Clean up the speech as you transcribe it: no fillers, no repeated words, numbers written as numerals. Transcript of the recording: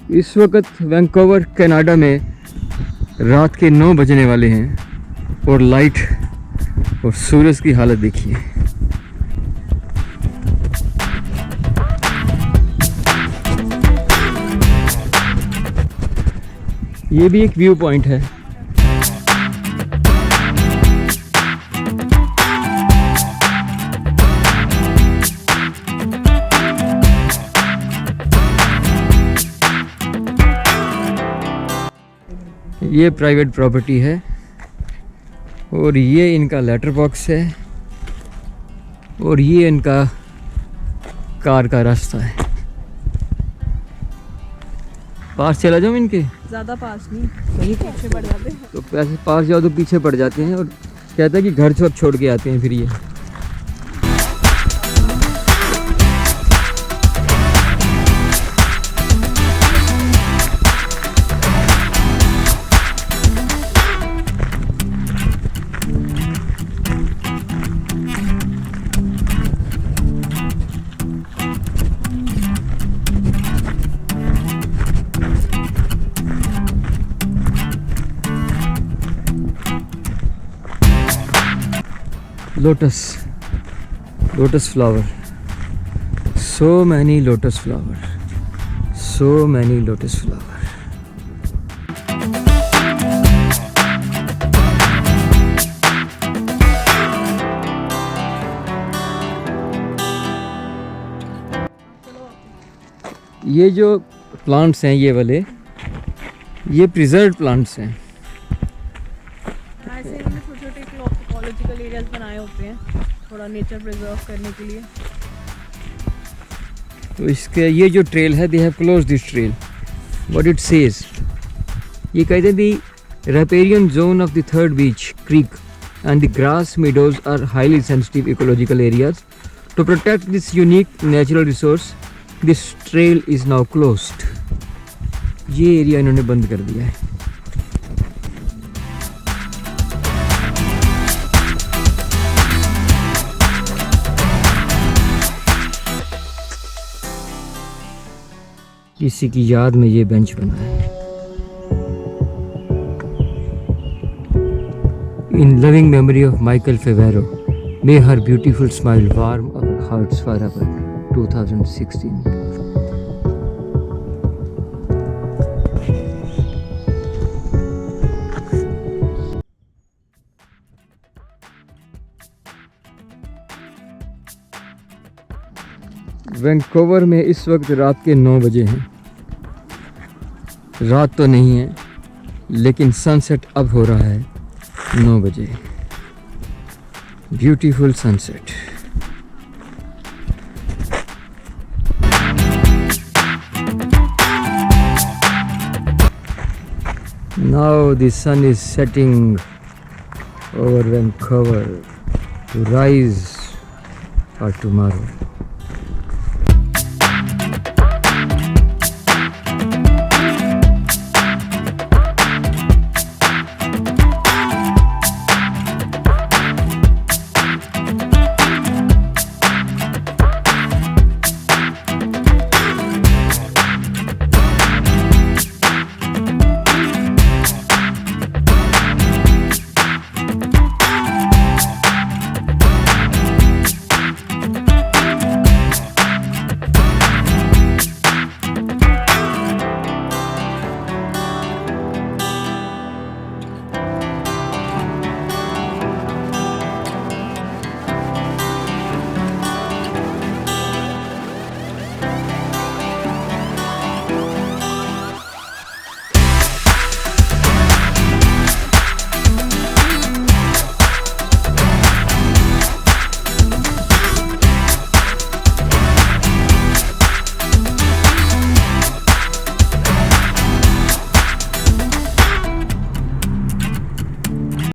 इस वक्त Vancouver Canada में रात के 9 बजने वाले हैं और लाइट और सूरज की हालत देखिए। ये भी एक व्यू पॉइंट है। ये प्राइवेट प्रॉपर्टी है और ये इनका लेटर बॉक्स है और ये इनका कार का रास्ता है। पास चला जाऊँ इनके? ज़्यादा पास नहीं, कहीं पीछे पड़ जाते हैं। तो पैसे पास जाओ तो पीछे पड़ जाते हैं और कहता है कि घर छोड़ के आते हैं फिर ये। lotus flower, so many lotus flower, so many lotus flower. ये जो प्लांट्स हैं ये वाले, ये प्रिजर्व प्लांट्स हैं। ऐसे इन्होंने छोटे-छोटे इकोलॉजिकल एरियाज बनाए होते हैं थोड़ा नेचर प्रिजर्व करने के लिए। तो इसके ये जो ट्रेल है, they have close this trail. What it says, ये कहते हैं दी riparian zone of the third beach creek and the grass meadows are highly sensitive ecological areas. To protect this unique natural resource, this trail is now closed. ये area इन्होंने बंद कर दिया है। किसी की याद में ये बेंच बना है। In loving memory of Michael Favero, may her beautiful smile warm our hearts forever. 2016. Vancouver में इस वक्त रात के 9 बजे हैं। रात तो नहीं है लेकिन सनसेट अब हो रहा है 9 बजे। Beautiful sunset. Now the sun is setting over Vancouver to rise for tomorrow.